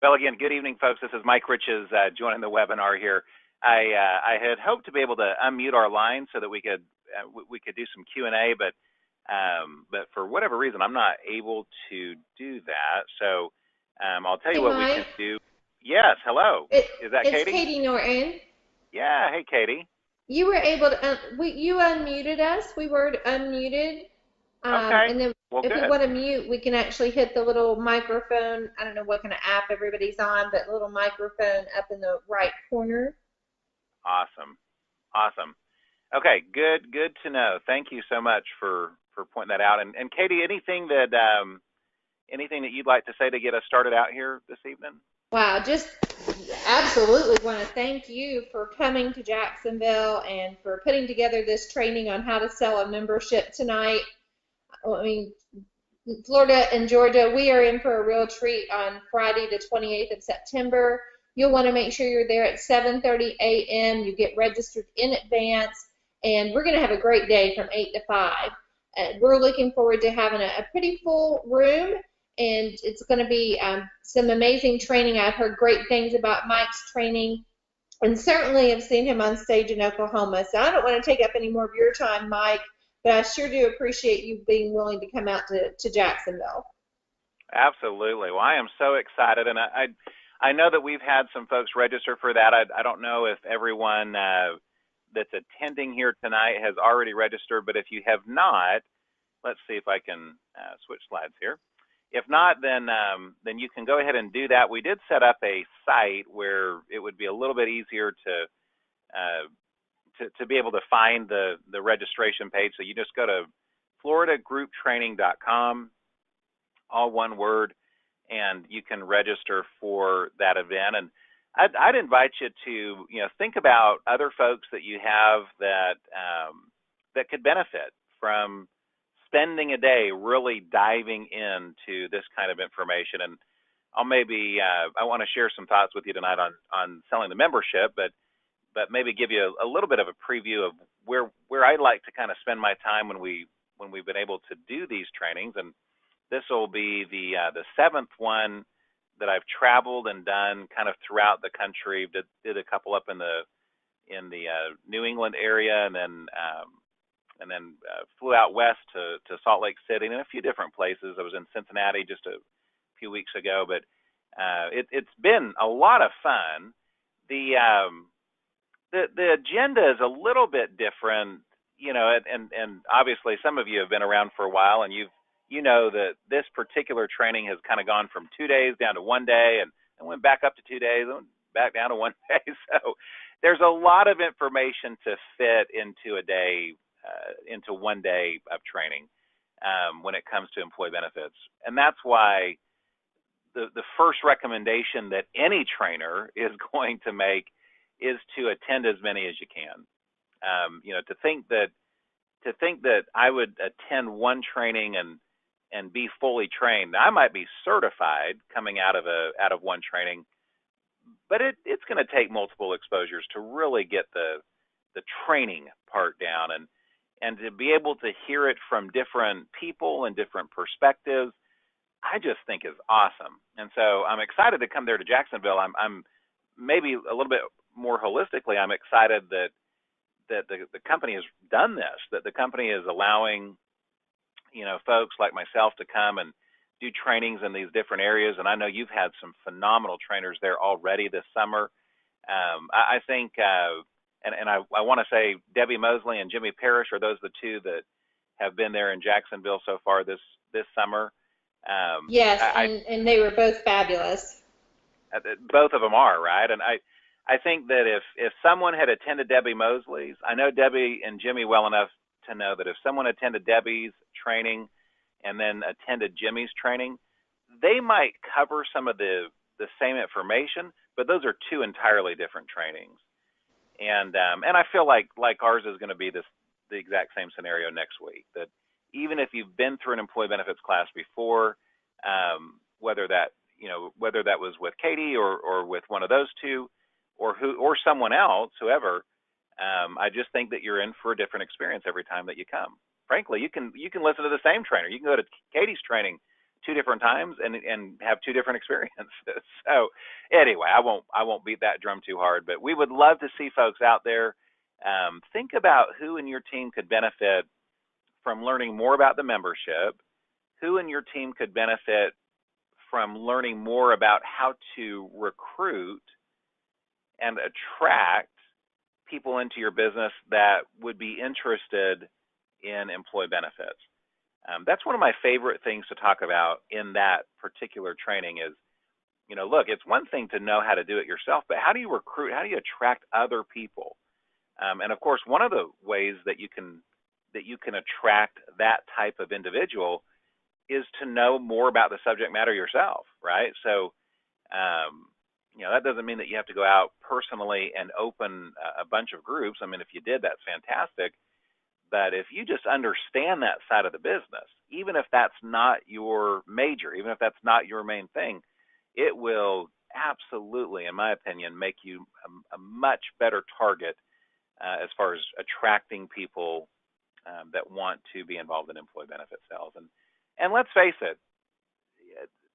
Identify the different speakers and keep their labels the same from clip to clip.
Speaker 1: Well, again, good evening, folks. This is Mike Riches joining the webinar here. I had hoped to be able to unmute our line so that we could do some Q&A, but for whatever reason, I'm not able to do that. So I'll tell you
Speaker 2: Hey,
Speaker 1: what we can
Speaker 2: Mike.
Speaker 1: do. Yes, hello. Is that
Speaker 2: It's
Speaker 1: Katie?
Speaker 2: Katie Norton.
Speaker 1: Yeah, hey, Katie.
Speaker 2: You were able to, you unmuted us. We were unmuted.
Speaker 1: Okay.
Speaker 2: And then
Speaker 1: Well,
Speaker 2: if we
Speaker 1: good.
Speaker 2: want to mute, we can actually hit the little microphone. I don't know what kind of app everybody's on, but little microphone up in the right corner.
Speaker 1: Awesome. Awesome. Okay, good to know. Thank you so much for pointing that out. And Katie, anything that you'd like to say to get us started out here this evening?
Speaker 2: Wow, just absolutely want to thank you for coming to Jacksonville and for putting together this training on how to sell a membership tonight. I mean, Florida and Georgia, we are in for a real treat on Friday, the 28th of September. You'll want to make sure you're there at 7:30 a.m. You get registered in advance, and we're going to have a great day from 8 to 5. We're looking forward to having a pretty full room, and it's going to be some amazing training. I've heard great things about Mike's training, and certainly have seen him on stage in Oklahoma. So I don't want to take up any more of your time, Mike, but I sure do appreciate you being willing to come out to Jacksonville.
Speaker 1: Absolutely. Well, I am so excited, and I know that we've had some folks register for that. I don't know if everyone that's attending here tonight has already registered, but if you have not, let's see if I can switch slides here. If not, then you can go ahead and do that. We did set up a site where it would be a little bit easier to be able to find the registration page. So you just go to floridagrouptraining.com, all one word, and you can register for that event. And I'd invite you to think about other folks that you have that that could benefit from spending a day really diving into this kind of information. And I'll maybe I want to share some thoughts with you tonight on selling the membership, but maybe give you a little bit of a preview of where I like to kind of spend my time when we've been able to do these trainings. And this will be the seventh one that I've traveled and done kind of throughout the country. Did a couple up in the New England area, and then flew out west to Salt Lake City and a few different places. I was in Cincinnati just a few weeks ago, but it's been a lot of fun. The agenda is a little bit different, and obviously some of you have been around for a while, and you know that this particular training has kind of gone from 2 days down to 1 day, and went back up to 2 days, and back down to 1 day. So there's a lot of information to fit into a day, into 1 day of training when it comes to employee benefits. And that's why the first recommendation that any trainer is going to make is to attend as many as you can. To think that I would attend one training and be fully trained. I might be certified coming out of one training, but it's going to take multiple exposures to really get the training part down, and to be able to hear it from different people and different perspectives, I just think is awesome. And so I'm excited to come there to Jacksonville. I'm maybe a little bit more holistically, I'm excited that the company has done this, that the company is allowing folks like myself to come and do trainings in these different areas. And I know you've had some phenomenal trainers there already this summer. I think, and I want to say Debbie Mosley and Jimmy Parrish are those the two that have been there in Jacksonville so far this summer.
Speaker 2: Yes, and they were both fabulous.
Speaker 1: Both of them are, right? And I think that if someone had attended Debbie Mosley's, I know Debbie and Jimmy well enough to know that if someone attended Debbie's training and then attended Jimmy's training, they might cover some of the same information, but those are two entirely different trainings. And I feel like ours is going to be the exact same scenario next week. That even if you've been through an employee benefits class before, whether that was with Katie or with one of those two, or someone else, whoever, I just think that you're in for a different experience every time that you come. Frankly, you can listen to the same trainer. You can go to Katie's training 2 different times and have 2 different experiences. So anyway, I won't beat that drum too hard, but we would love to see folks out there. Think about who in your team could benefit from learning more about the membership, who in your team could benefit from learning more about how to recruit and attract people into your business that would be interested in employee benefits. That's one of my favorite things to talk about in that particular training is, look, it's one thing to know how to do it yourself, but how do you recruit? How do you attract other people? And of course, one of the ways that you can attract that type of individual is to know more about the subject matter yourself, right? So, that doesn't mean that you have to go out personally and open a bunch of groups. I mean, if you did, that's fantastic. But if you just understand that side of the business, even if that's not your major, even if that's not your main thing, it will absolutely, in my opinion, make you a much better target as far as attracting people that want to be involved in employee benefit sales. And let's face it,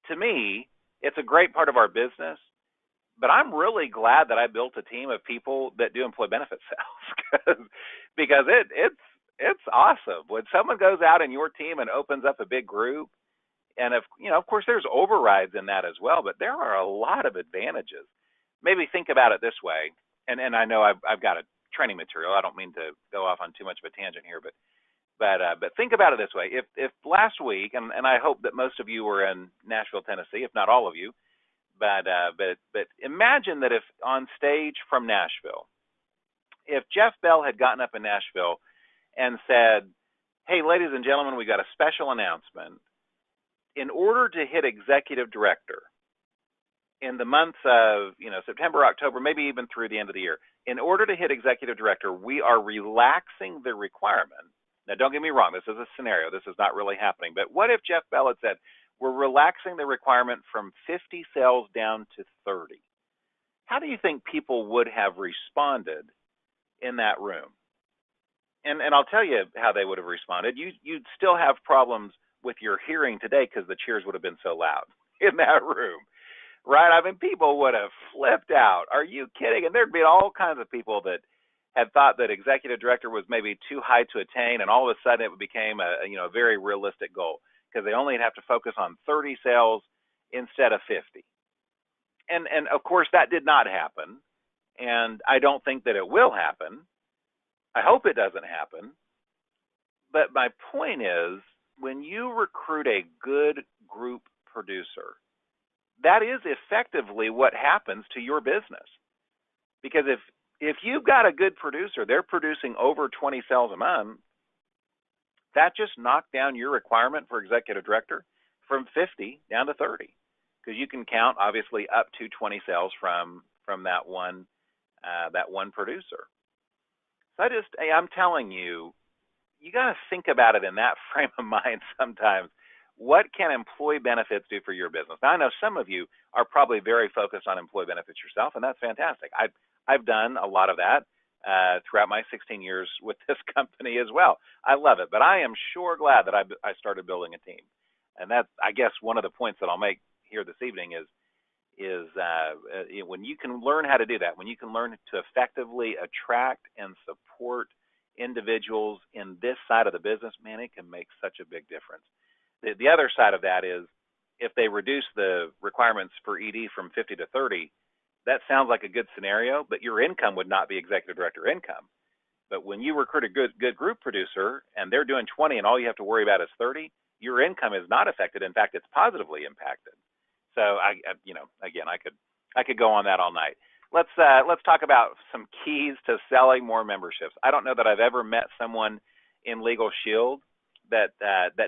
Speaker 1: to me, it's a great part of our business, but I'm really glad that I built a team of people that do employee benefit sales because it's awesome when someone goes out in your team and opens up a big group. And of course, there's overrides in that as well, but there are a lot of advantages. Maybe think about it this way, and I know I've got a training material. I don't mean to go off on too much of a tangent here, but think about it this way: if last week, and I hope that most of you were in Nashville, Tennessee, if not all of you, but imagine that if on stage from Nashville, if Jeff Bell had gotten up in Nashville and said, "Hey, ladies and gentlemen, we got a special announcement. In order to hit executive director in the months of September, October, maybe even through the end of the year, in order to hit executive director, we are relaxing the requirement." Now, don't get me wrong, this is a scenario. This is not really happening. But what if Jeff Bell had said, "We're relaxing the requirement from 50 sales down to 30? How do you think people would have responded in that room? And I'll tell you how they would have responded. You'd still have problems with your hearing today because the cheers would have been so loud in that room, right? I mean, people would have flipped out. Are you kidding? And there'd be all kinds of people that had thought that executive director was maybe too high to attain, and all of a sudden it became a very realistic goal because they only have to focus on 30 sales instead of 50. And of course that did not happen, and I don't think that it will happen. I hope it doesn't happen. But my point is, when you recruit a good group producer, that is effectively what happens to your business. Because if you've got a good producer, they're producing over 20 sales a month, that just knocked down your requirement for executive director from 50 down to 30. Because you can count, obviously, up to 20 sales from that one producer. So I'm telling you, you got to think about it in that frame of mind sometimes. What can employee benefits do for your business? Now, I know some of you are probably very focused on employee benefits yourself, and that's fantastic. I've done a lot of that throughout my 16 years with this company as well. I love it, but I am sure glad that I started building a team. And that's, I guess, one of the points that I'll make here this evening is when you can learn how to do that, when you can learn to effectively attract and support individuals in this side of the business, man, it can make such a big difference. The other side of that is if they reduce the requirements for ED from 50 to 30, that sounds like a good scenario, but your income would not be executive director income. But when you recruit a good group producer and they're doing 20 and all you have to worry about is 30, your income is not affected. In fact, it's positively impacted. So again, I could go on that all night. Let's talk about some keys to selling more memberships. I don't know that I've ever met someone in Legal Shield that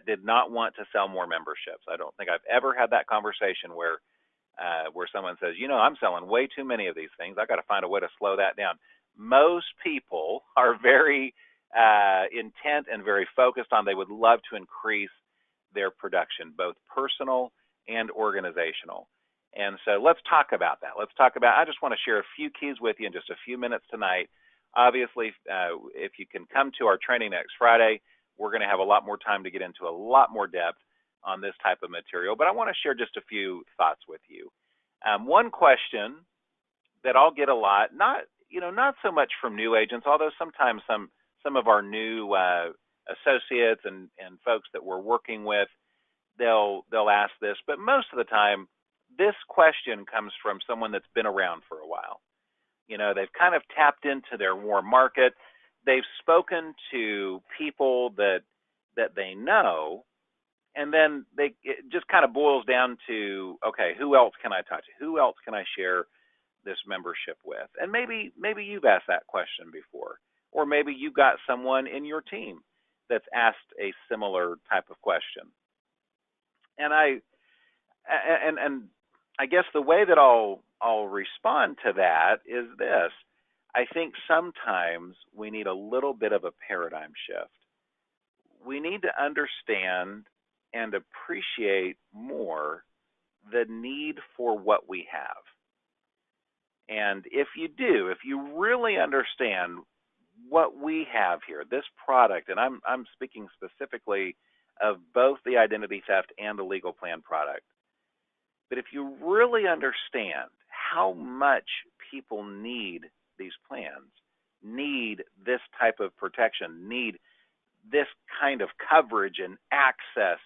Speaker 1: did not want to sell more memberships. I don't think I've ever had that conversation where someone says, I'm selling way too many of these things. I've got to find a way to slow that down. Most people are very intent and very focused on they would love to increase their production, both personal and organizational. And so let's talk about that. I just want to share a few keys with you in just a few minutes tonight. Obviously, if you can come to our training next Friday, we're going to have a lot more time to get into a lot more depth on this type of material, but I want to share just a few thoughts with you. One question that I'll get a lot, not so much from new agents, although sometimes some of our new associates and folks that we're working with, they'll ask this, but most of the time, this question comes from someone that's been around for a while. They've kind of tapped into their warm market. They've spoken to people that they know, and then it just kind of boils down to, okay, who else can I talk to? Who else can I share this membership with? And maybe you've asked that question before, or maybe you've got someone in your team that's asked a similar type of question. And I guess the way that I'll respond to that is this. I think sometimes we need a little bit of a paradigm shift. We need to understand and appreciate more the need for what we have. And if you really understand what we have here, this product, and I'm speaking specifically of both the identity theft and the legal plan product, but if you really understand how much people need these plans, need this type of protection, need this kind of coverage and access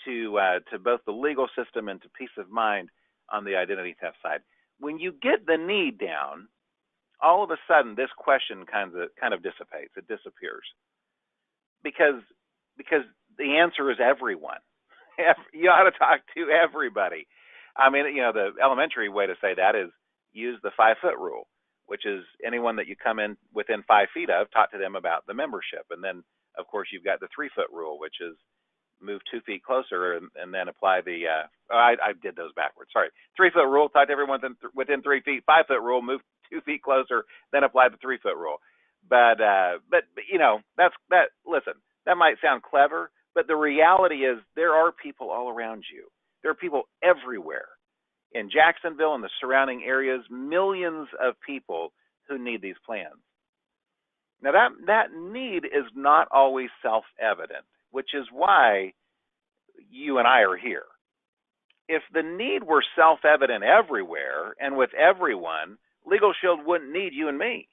Speaker 1: to both the legal system and to peace of mind on the identity theft side, when you get the need down, all of a sudden this question kind of dissipates. It disappears because the answer is everyone. You ought to talk to everybody. I mean, the elementary way to say that is use the 5-foot rule, which is anyone that you come in within 5 feet of, talk to them about the membership. And then, of course, you've got the 3-foot rule, which is move 2 feet closer and then apply the, I did those backwards. Sorry. 3-foot rule, talk to everyone within 3 feet. 5-foot rule, move 2 feet closer, then apply the 3-foot rule. But listen, that might sound clever, but the reality is there are people all around you. There are people everywhere in Jacksonville and the surrounding areas, millions of people who need these plans. Now, that need is not always self-evident, which is why you and I are here. If the need were self-evident everywhere and with everyone, Legal Shield wouldn't need you and me.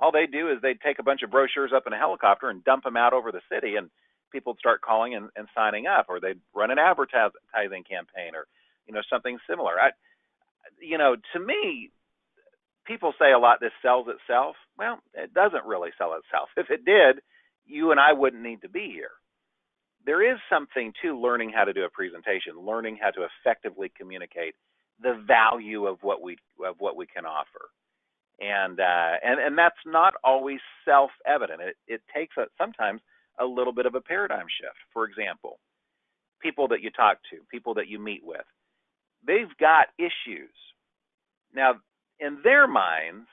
Speaker 1: All they do is they'd take a bunch of brochures up in a helicopter and dump them out over the city, and people would start calling and signing up, or they'd run an advertising campaign or something similar. To me, people say a lot, this sells itself. Well, it doesn't really sell itself. If it did, you and I wouldn't need to be here. There is something to learning how to do a presentation, learning how to effectively communicate the value of what we can offer. And that's not always self-evident. It takes sometimes a little bit of a paradigm shift. For example, people that you talk to, people that you meet with, they've got issues. Now, in their minds,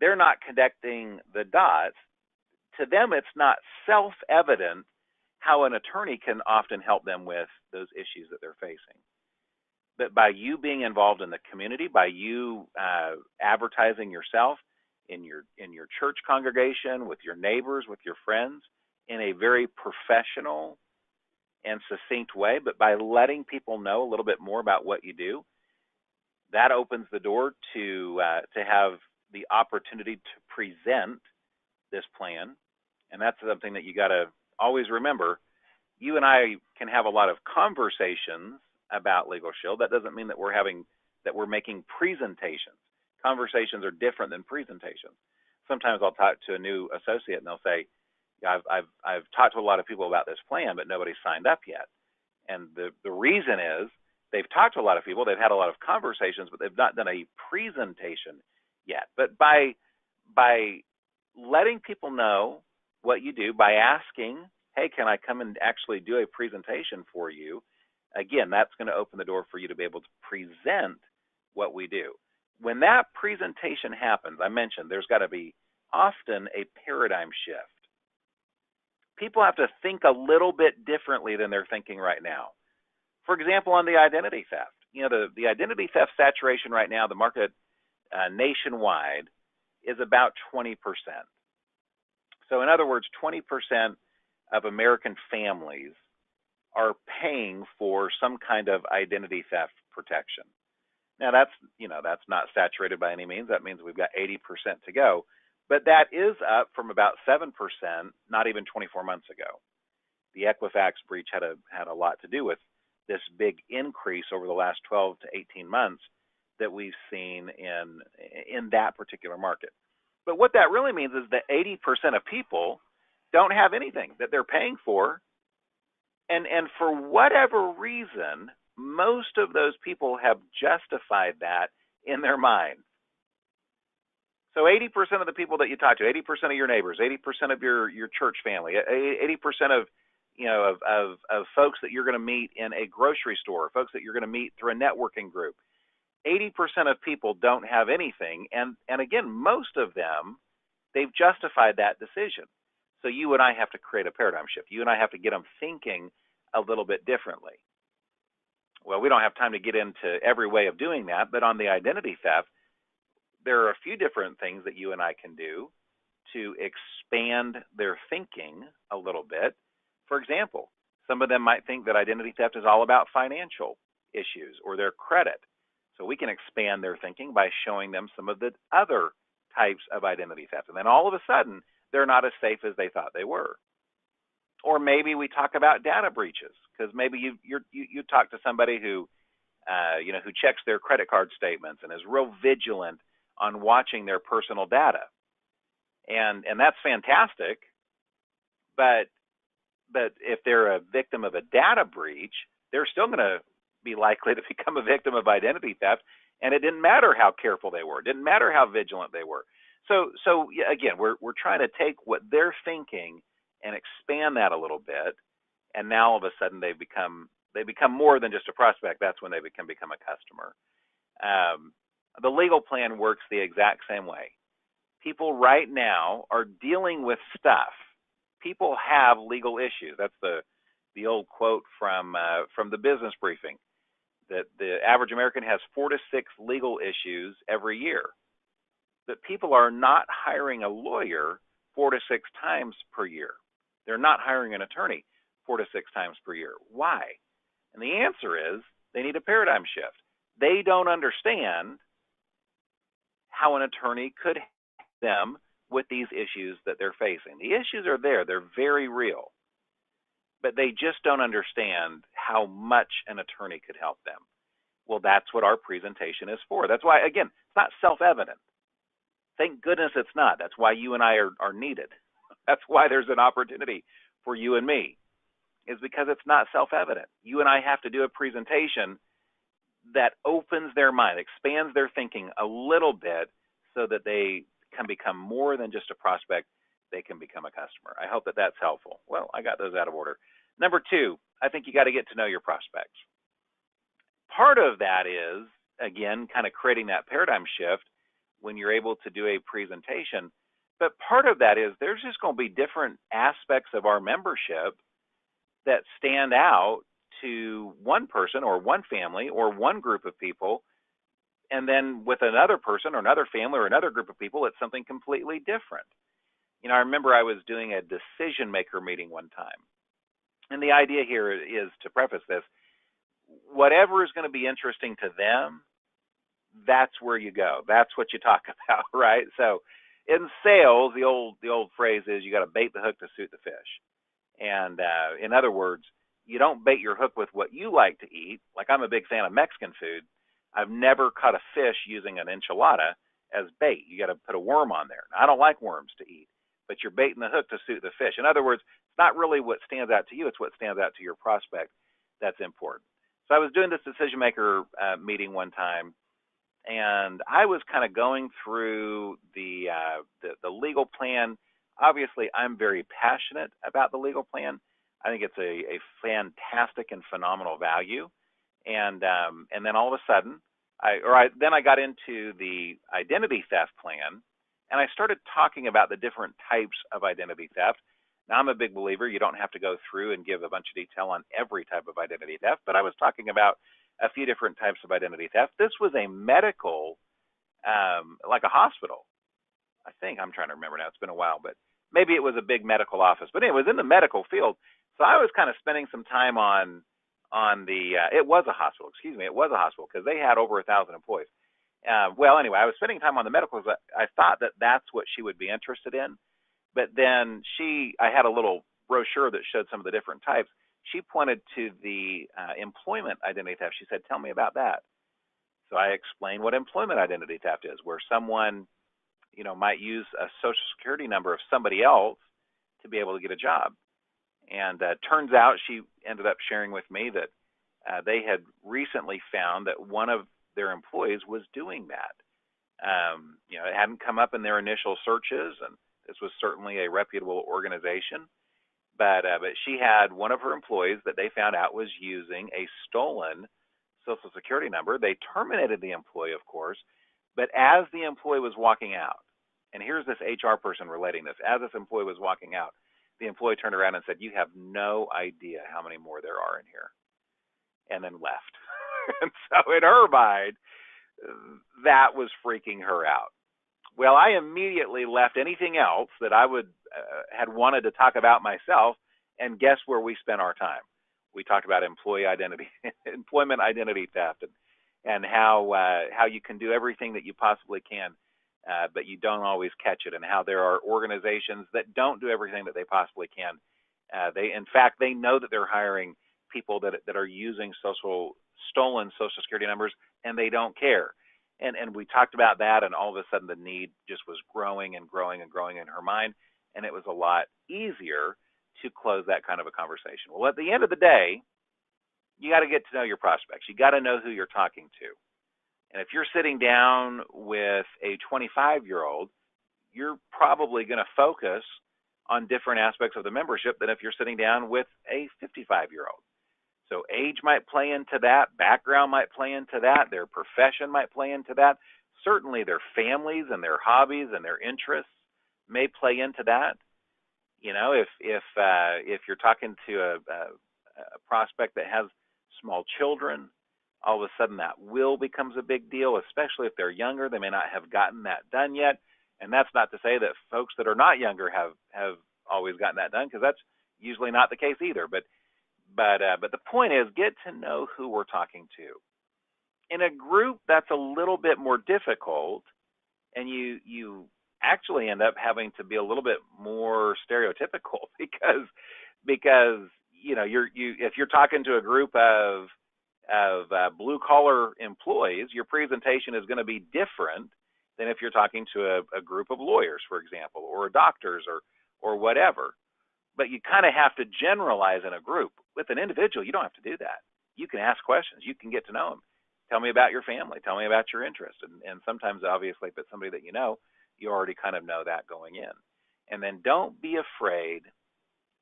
Speaker 1: they're not connecting the dots. To them, it's not self-evident how an attorney can often help them with those issues that they're facing. But by you being involved in the community, by you advertising yourself in your church congregation, with your neighbors, with your friends, in a very professional and succinct way, but by letting people know a little bit more about what you do, that opens the door to have the opportunity to present this plan. And that's something that you got to always remember. You and I can have a lot of conversations about Legal Shield. That doesn't mean that we're making presentations. Conversations are different than presentations. Sometimes I'll talk to a new associate and they'll say, I've talked to a lot of people about this plan, but nobody's signed up yet. And the reason is they've talked to a lot of people, they've had a lot of conversations, but they've not done a presentation yet. But by letting people know what you do, by asking, hey, can I come and actually do a presentation for you? Again, that's going to open the door for you to be able to present what we do. When that presentation happens, I mentioned there's got to be often a paradigm shift. People have to think a little bit differently than they're thinking right now. For example, on the identity theft, the identity theft saturation right now, the market nationwide is about 20%. So in other words, 20% of American families are paying for some kind of identity theft protection. Now that's not saturated by any means. That means we've got 80% to go, but that is up from about 7% not even 24 months ago. The Equifax breach had a lot to do with this big increase over the last 12 to 18 months that we've seen in that particular market. But what that really means is that 80% of people don't have anything that they're paying for, and for whatever reason, most of those people have justified that in their mind. So 80% of the people that you talk to, 80% of your neighbors, 80% of your church family, 80% of of folks that you're going to meet in a grocery store, folks that you're going to meet through a networking group, 80% of people don't have anything, and again, most of them, they've justified that decision. So you and I have to create a paradigm shift. You and I have to get them thinking a little bit differently. Well, we don't have time to get into every way of doing that, but on the identity theft, there are a few different things that you and I can do to expand their thinking a little bit. For example, some of them might think that identity theft is all about financial issues or their credit. So we can expand their thinking by showing them some of the other types of identity theft. And then all of a sudden, they're not as safe as they thought they were. Or maybe we talk about data breaches, because maybe you talk to somebody who who checks their credit card statements and is real vigilant on watching their personal data. And that's fantastic, but if they're a victim of a data breach, they're still going to be likely to become a victim of identity theft, and it didn't matter how careful they were. It didn't matter how vigilant they were. So again, we're trying to take what they're thinking and expand that a little bit, and now all of a sudden they become more than just a prospect. That's when they can become a customer. The legal plan works the exact same way. People right now are dealing with stuff. People have legal issues. That's the old quote from the business briefing, that the average American has 4 to 6 legal issues every year. That people are not hiring a lawyer 4 to 6 times per year. They're not hiring an attorney 4 to 6 times per year. Why? And the answer is they need a paradigm shift. They don't understand how an attorney could help them with these issues that they're facing. The issues are there. They're very real. But they just don't understand how much an attorney could help them. Well, that's what our presentation is for. That's why, again, it's not self-evident. Thank goodness it's not. That's why you and I are needed. That's why there's an opportunity for you and me, is because it's not self-evident. You and I have to do a presentation that opens their mind, expands their thinking a little bit so that they can become more than just a prospect. They can become a customer. I hope that that's helpful. Well, I got those out of order. Number 2, I think you got to get to know your prospects. Part of that is, again, kind of creating that paradigm shift when you're able to do a presentation. But part of that is there's just going to be different aspects of our membership that stand out to one person or one family or one group of people. And then with another person or another family or another group of people, it's something completely different. You know, I remember I was doing a decision maker meeting one time. And the idea here is to preface this, whatever is going to be interesting to them, that's where you go. That's what you talk about, right? So in sales, the old phrase is you got to bait the hook to suit the fish. And in other words, you don't bait your hook with what you like to eat. Like, I'm a big fan of Mexican food. I've never caught a fish using an enchilada as bait. You got to put a worm on there. Now, I don't like worms to eat, but you're baiting the hook to suit the fish. In other words, it's not really what stands out to you. It's what stands out to your prospect that's important. So I was doing this decision maker meeting one time, and I was kind of going through the legal plan. Obviously, I'm very passionate about the legal plan. I think it's a fantastic and phenomenal value. And then all of a sudden, I got into the identity theft plan, and I started talking about the different types of identity theft. Now, I'm a big believer you don't have to go through and give a bunch of detail on every type of identity theft, but I was talking about a few different types of identity theft. This was a medical, like a hospital. I think, I'm trying to remember now, it's been a while, but maybe it was a big medical office. But anyway, it was in the medical field. So I was kind of spending some time on it was a hospital, it was a hospital because they had over 1,000 employees. Well, anyway, I was spending time on the medicals. I thought that that's what she would be interested in. But then I had a little brochure that showed some of the different types. She pointed to the employment identity theft. She said, "Tell me about that." So I explained what employment identity theft is, where someone, might use a social security number of somebody else to be able to get a job. And turns out she ended up sharing with me that they had recently found that one of their employees was doing that. It hadn't come up in their initial searches, and this was certainly a reputable organization. But she had one of her employees that they found out was using a stolen Social Security number. They terminated the employee, of course, but as the employee was walking out, and here's this HR person relating this, as this employee was walking out, the employee turned around and said, "You have no idea how many more there are in here," and then left. And so in her mind, that was freaking her out. Well, I immediately left anything else that I would had wanted to talk about myself, and guess where we spent our time? We talked about employment identity theft, and how you can do everything that you possibly can, but you don't always catch it, and how there are organizations that don't do everything that they possibly can. In fact, they know that they're hiring people that are using stolen Social Security numbers, and they don't care. And we talked about that, and all of a sudden the need just was growing and growing and growing in her mind, and it was a lot easier to close that kind of a conversation. Well, at the end of the day, you got to get to know your prospects. You got to know who you're talking to. And if you're sitting down with a 25-year-old, you're probably going to focus on different aspects of the membership than if you're sitting down with a 55-year-old. So age might play into that, background might play into that, their profession might play into that. Certainly their families and their hobbies and their interests may play into that. If you're talking to a prospect that has small children, all of a sudden that will becomes a big deal, especially if they're younger. They may not have gotten that done yet. And that's not to say that folks that are not younger have always gotten that done, because that's usually not the case either. But the point is, get to know who we're talking to. In a group, that's a little bit more difficult, and you actually end up having to be a little bit more stereotypical because if you're talking to a group of blue collar employees, your presentation is going to be different than if you're talking to a group of lawyers, for example, or doctors or whatever. But you kind of have to generalize in a group. With an individual, you don't have to do that. You can ask questions. You can get to know them. Tell me about your family. Tell me about your interests. And sometimes, obviously, if it's somebody that you already kind of know that going in. And then don't be afraid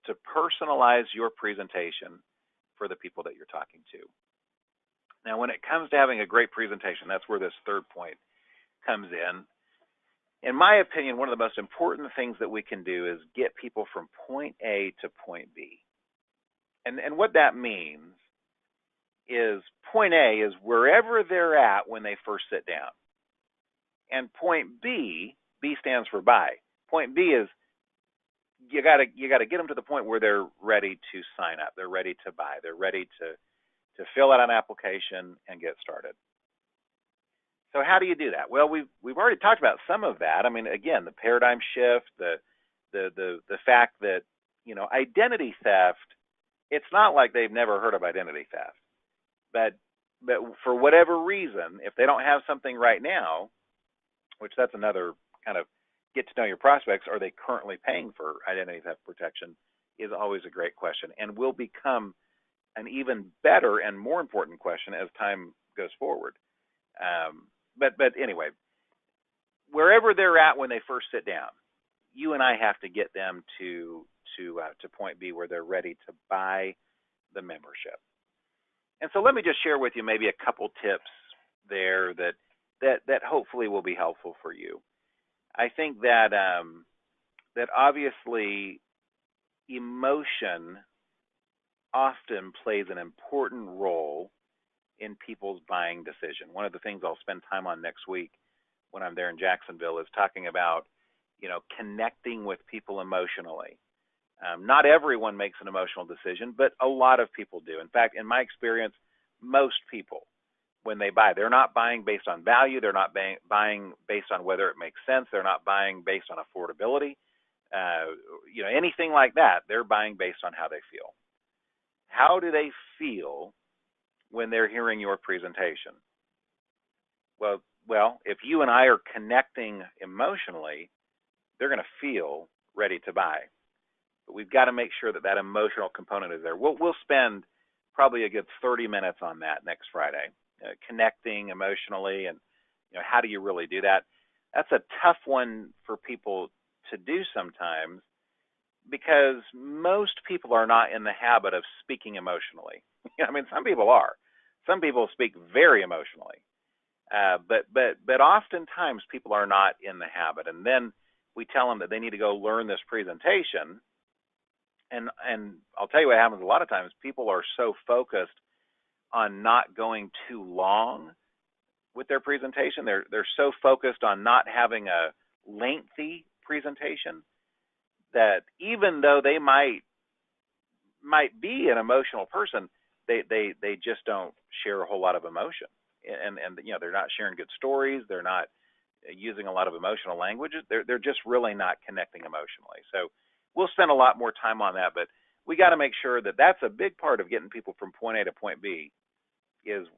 Speaker 1: to personalize your presentation for the people that you're talking to. Now, when it comes to having a great presentation, that's where this third point comes in. In my opinion, one of the most important things that we can do is get people from point A to point B. And what that means is point A is wherever they're at when they first sit down. And point B stands for buy. Point B is you got to get them to the point where they're ready to sign up. They're ready to buy. They're ready to fill out an application and get started. So how do you do that? Well, we've already talked about some of that. I mean, again, the paradigm shift, the fact that identity theft. It's not like they've never heard of identity theft, but for whatever reason, if they don't have something right now, which that's another kind of get to know your prospects, are they currently paying for identity theft protection, is always a great question, and will become an even better and more important question as time goes forward. But anyway, wherever they're at when they first sit down, you and I have to get them to point B where they're ready to buy the membership. And so let me just share with you maybe a couple tips there that hopefully will be helpful for you. I think that obviously emotion often plays an important role in people's buying decision. One of the things I'll spend time on next week when I'm there in Jacksonville is talking about, connecting with people emotionally. Not everyone makes an emotional decision, but a lot of people do. In fact, in my experience, most people, when they buy, they're not buying based on value. They're not buying based on whether it makes sense. They're not buying based on affordability. Anything like that. They're buying based on how they feel. How do they feel when they're hearing your presentation? Well, if you and I are connecting emotionally, they're going to feel ready to buy. But we've got to make sure that that emotional component is there. We'll spend probably a good 30 minutes on that next Friday, connecting emotionally, and how do you really do that? That's a tough one for people to do sometimes, because most people are not in the habit of speaking emotionally. I mean, some people are. Some people speak very emotionally, but oftentimes people are not in the habit. And then we tell them that they need to go learn this presentation. And I'll tell you what happens a lot of times. People are so focused on not going too long with their presentation. They're so focused on not having a lengthy presentation that even though they might be an emotional person, they just don't share a whole lot of emotion. And they're not sharing good stories. They're not using a lot of emotional language. They're just really not connecting emotionally. So we'll spend a lot more time on that, but we got to make sure that that's a big part of getting people from point A to point B. It's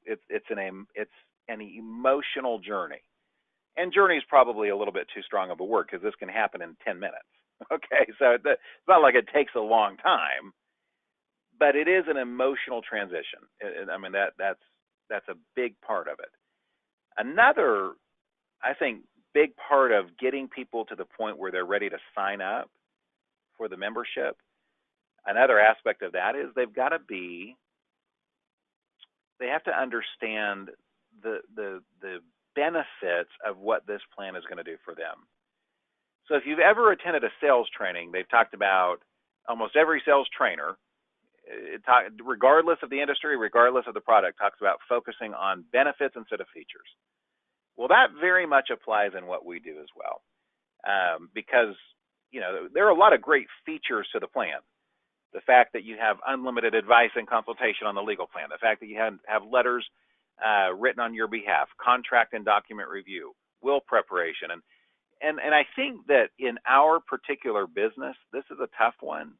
Speaker 1: an emotional journey, and journey is probably a little bit too strong of a word, because this can happen in 10 minutes. Okay, so it's not like it takes a long time, but it is an emotional transition. I mean, that's a big part of it. Another, I think, big part of getting people to the point where they're ready to sign up for the membership, another aspect of that is they have to understand the benefits of what this plan is going to do for them. So if you've ever attended a sales training, they've talked about, almost every sales trainer, regardless of the industry, regardless of the product, talks about focusing on benefits instead of features. Well, that very much applies in what we do as well, because there are a lot of great features to the plan. The fact that you have unlimited advice and consultation on the legal plan, the fact that you have letters written on your behalf, contract and document review, will preparation, and I think that in our particular business, this is a tough one,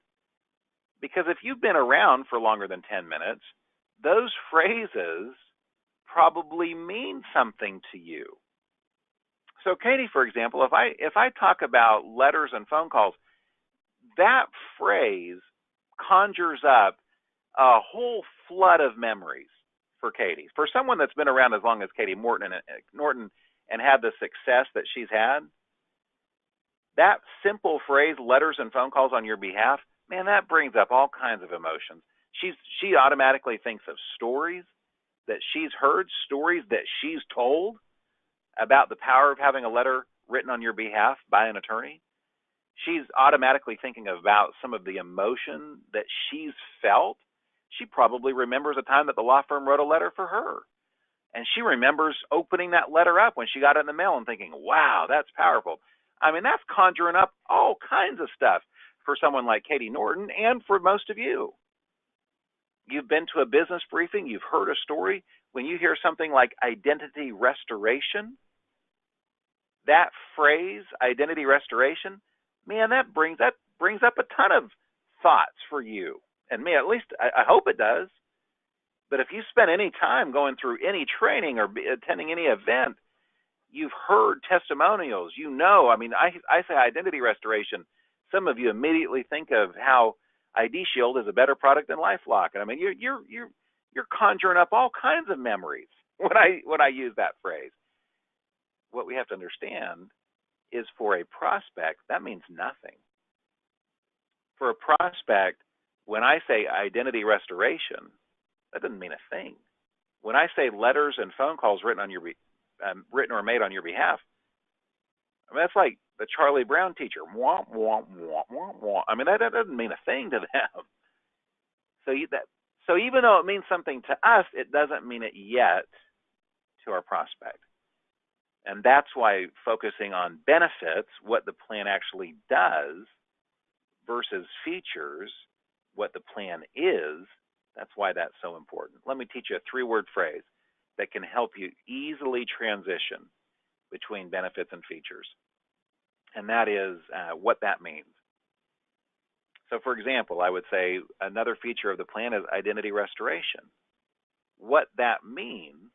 Speaker 1: because if you've been around for longer than 10 minutes, those phrases probably mean something to you. So Katie, for example, if I talk about letters and phone calls, that phrase conjures up a whole flood of memories for Katie. For someone that's been around as long as Katie Norton and had the success that she's had, that simple phrase, letters and phone calls on your behalf, man, that brings up all kinds of emotions. She automatically thinks of stories that she's heard, stories that she's told about the power of having a letter written on your behalf by an attorney. She's automatically thinking about some of the emotion that she's felt. She probably remembers a time that the law firm wrote a letter for her. And she remembers opening that letter up when she got it in the mail and thinking, wow, that's powerful. I mean, that's conjuring up all kinds of stuff for someone like Katie Norton, and for most of you. You've been to a business briefing, you've heard a story. When you hear something like identity restoration, that phrase, identity restoration, man, that brings up a ton of thoughts for you and me. At least I hope it does. But if you spend any time going through any training or attending any event, you've heard testimonials. I mean, I say identity restoration. Some of you immediately think of how ID Shield is a better product than LifeLock, and I mean, you're conjuring up all kinds of memories when I use that phrase. What we have to understand is, for a prospect, that means nothing. For a prospect, when I say identity restoration, that doesn't mean a thing. When I say letters and phone calls written or made on your behalf, I mean, that's like the Charlie Brown teacher. Wah, wah, wah, wah, wah. I mean, that doesn't mean a thing to them. So even though it means something to us, it doesn't mean it yet to our prospect. And that's why focusing on benefits, what the plan actually does, versus features, what the plan is, that's why that's so important. Let me teach you a 3-word phrase that can help you easily transition between benefits and features. And that is what that means. So for example, I would say another feature of the plan is identity restoration. What that means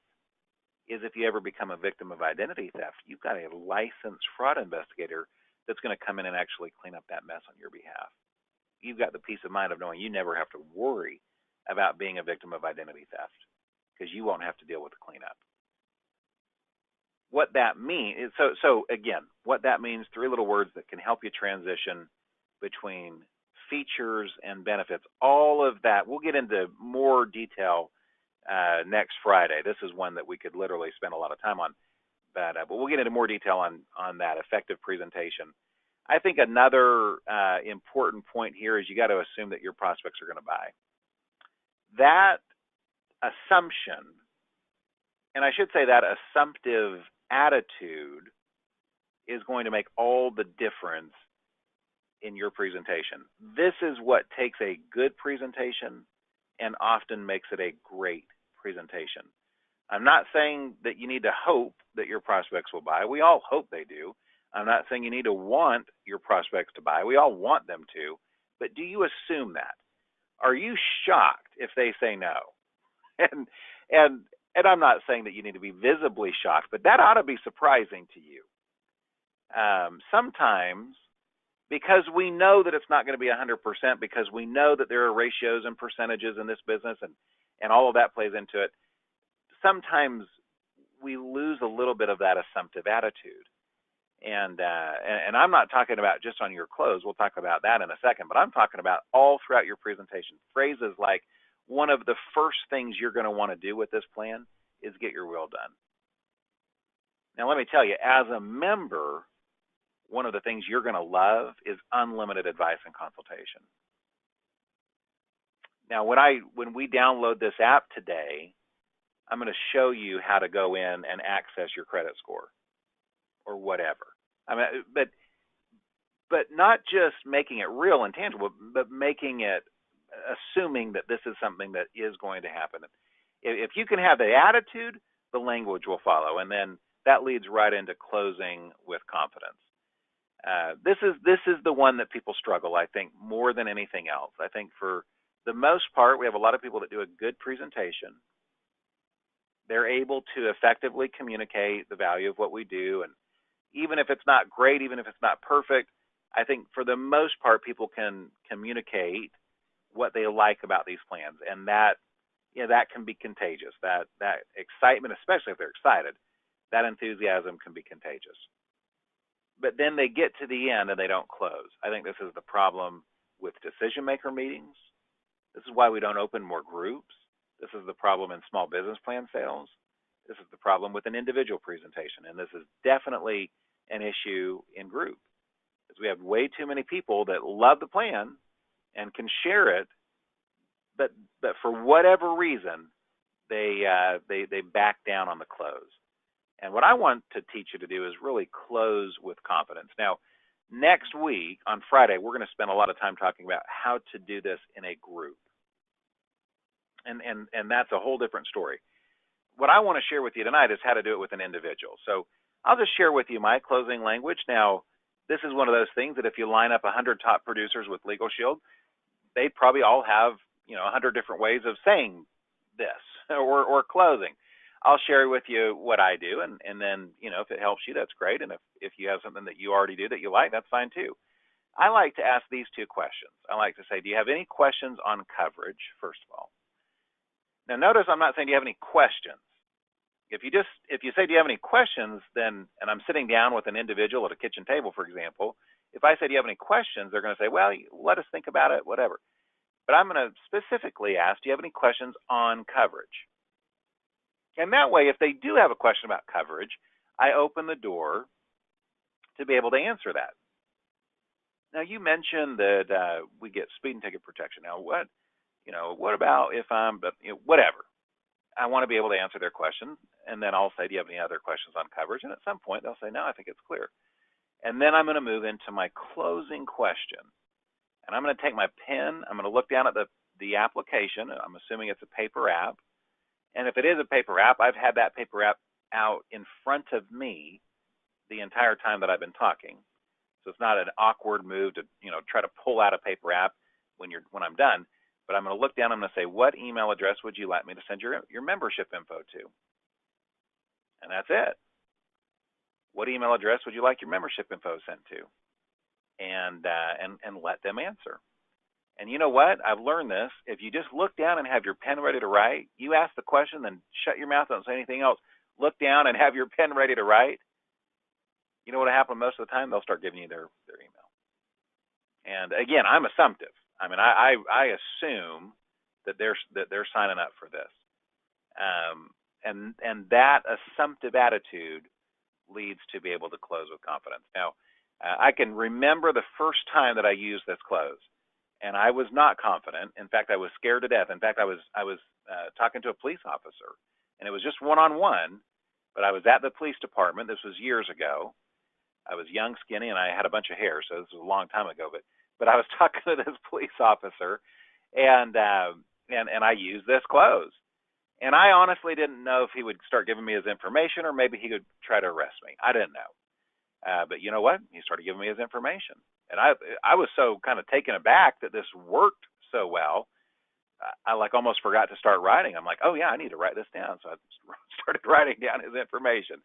Speaker 1: is if you ever become a victim of identity theft, you've got a licensed fraud investigator that's going to come in and actually clean up that mess on your behalf. You've got the peace of mind of knowing you never have to worry about being a victim of identity theft because you won't have to deal with the cleanup. What that means is, so again, what that means, 3 little words that can help you transition between features and benefits. All of that, we'll get into more detail next Friday. This is one that we could literally spend a lot of time on, but we'll get into more detail on that effective presentation. I think another important point here is you got to assume that your prospects are going to buy. That assumption, and I should say that assumptive attitude, is going to make all the difference in your presentation. This is what takes a good presentation and often makes it a great presentation. I'm not saying that you need to hope that your prospects will buy. We all hope they do. I'm not saying you need to want your prospects to buy. We all want them to. But do you assume that? Are you shocked if they say no? And I'm not saying that you need to be visibly shocked, but that ought to be surprising to you. Sometimes, because we know that it's not going to be 100%, because we know that there are ratios and percentages in this business, and all of that plays into it, sometimes we lose a little bit of that assumptive attitude. And I'm not talking about just on your close. We'll talk about that in a second, but I'm talking about all throughout your presentation. Phrases like, one of the first things you're going to want to do with this plan is get your will done. Now, let me tell you, as a member, one of the things you're going to love is unlimited advice and consultation. Now, when we download this app today, I'm going to show you how to go in and access your credit score or whatever. I mean, but not just making it real and tangible, but making it, assuming that this is something that is going to happen. If you can have the attitude, the language will follow, and then that leads right into closing with confidence. This is the one that people struggle, I think, more than anything else. I think for the most part, we have a lot of people that do a good presentation. They're able to effectively communicate the value of what we do, and even if it's not great, even if it's not perfect, I think for the most part, people can communicate what they like about these plans, and that can be contagious. That excitement, especially if they're excited, that enthusiasm can be contagious. But then they get to the end and they don't close. I think this is the problem with decision maker meetings. This is why we don't open more groups. This is the problem in small business plan sales. This is the problem with an individual presentation, and this is definitely an issue in group, because we have way too many people that love the plan and can share it, but for whatever reason, they back down on the close. And what I want to teach you to do is really close with confidence. Now, next week on Friday, we're going to spend a lot of time talking about how to do this in a group, and that's a whole different story. What I want to share with you tonight is how to do it with an individual. So I'll just share with you my closing language. Now, this is one of those things that if you line up 100 top producers with Legal Shield, they probably all have 100 different ways of saying this or closing. I'll share with you what I do, and then if it helps you, that's great. And if you have something that you already do that you like, that's fine too. I like to ask these 2 questions. I like to say, do you have any questions on coverage, first of all? Now, notice I'm not saying, do you have any questions? If you say, do you have any questions, then, and I'm sitting down with an individual at a kitchen table, for example, if I say, do you have any questions, they're going to say, well, let us think about it, whatever. But I'm going to specifically ask, do you have any questions on coverage? And that way, if they do have a question about coverage, I open the door to be able to answer that. Now, you mentioned that we get speeding ticket protection. Now, what about if I'm, whatever. I want to be able to answer their questions, and then I'll say, do you have any other questions on coverage? And at some point, they'll say, no, I think it's clear. And then I'm going to move into my closing question. And I'm going to take my pen. I'm going to look down at the application. I'm assuming it's a paper app. And if it is a paper app, I've had that paper app out in front of me the entire time that I've been talking. So it's not an awkward move to, try to pull out a paper app when I'm done. But I'm going to look down. I'm going to say, what email address would you like me to send your membership info to? And that's it. What email address would you like your membership info sent to? And let them answer. And you know what? I've learned this. If you just look down and have your pen ready to write, you ask the question, then shut your mouth, don't say anything else. Look down and have your pen ready to write. You know what will happen most of the time? They'll start giving you their email. And again, I'm assumptive. I mean, I assume that they're signing up for this. And that assumptive attitude leads to be able to close with confidence. Now, I can remember the first time that I used this close, and I was not confident. In fact, I was scared to death. In fact, I was talking to a police officer, and it was just one-on-one, but I was at the police department. This was years ago. I was young, skinny, and I had a bunch of hair, so this was a long time ago. But I was talking to this police officer, and I used this close. And I honestly didn't know if he would start giving me his information or maybe he would try to arrest me. I didn't know. But you know what? He started giving me his information. And I was so kind of taken aback that this worked so well. I like almost forgot to start writing. I'm like, oh yeah, I need to write this down. So I started writing down his information.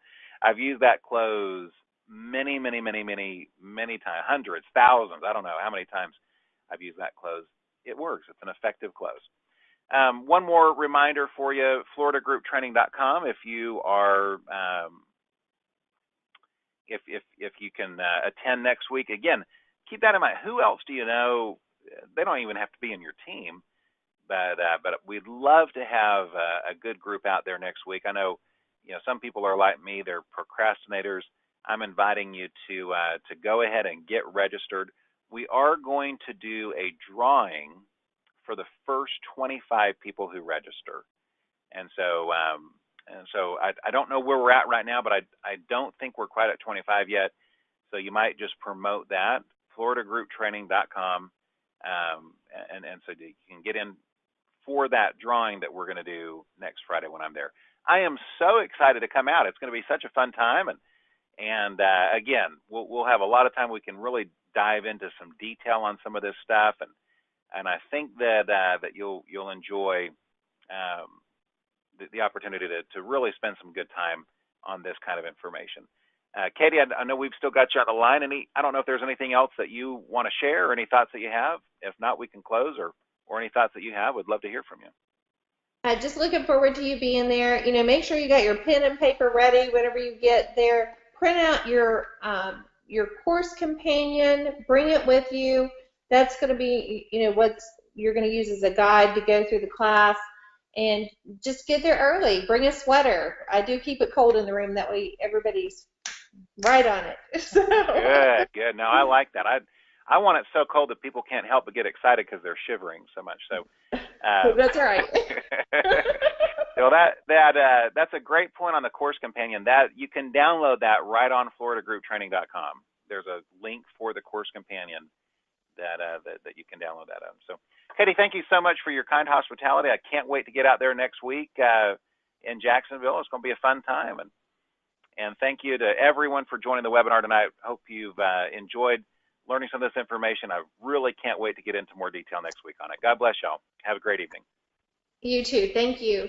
Speaker 1: I've used that close many times, hundreds, thousands. I don't know how many times I've used that close. It works. It's an effective close. One more reminder for you, FloridaGroupTraining.com. If you are, if you can attend next week, again, keep that in mind. Who else do you know? They don't even have to be in your team, but we'd love to have a good group out there next week. I know, some people are like me; they're procrastinators. I'm inviting you to go ahead and get registered. We are going to do a drawing for the first 25 people who register. And so I don't know where we're at right now, but I don't think we're quite at 25 yet. So you might just promote that, FloridaGroupTraining.com, and so you can get in for that drawing that we're going to do next Friday when I'm there. I am so excited to come out. It's going to be such a fun time, and again, we'll have a lot of time. We can really dive into some detail on some of this stuff, and I think that you'll enjoy the opportunity to really spend some good time on this kind of information. Katie, I know we've still got you on the line. I don't know if there's anything else that you want to share or any thoughts that you have. If not, we can close, or any thoughts that you have. We'd love to hear from you.
Speaker 2: Just looking forward to you being there. Make sure you got your pen and paper ready whenever you get there. Print out your course companion. Bring it with you. That's going to be, what you're going to use as a guide to go through the class. And just get there early. Bring a sweater. I do keep it cold in the room. That way everybody's right on it. So.
Speaker 1: Good. No, I like that. I want it so cold that people can't help but get excited because they're shivering so much. So
Speaker 2: that's right.
Speaker 1: So that's a great point on the course companion. That you can download that right on FloridaGroupTraining.com. There's a link for the course companion that you can download that on. So, Katie, thank you so much for your kind hospitality. I can't wait to get out there next week in Jacksonville. It's going to be a fun time. And thank you to everyone for joining the webinar tonight. Hope you've enjoyed learning some of this information. I really can't wait to get into more detail next week on it. God bless y'all. Have a great evening.
Speaker 2: You too. Thank you.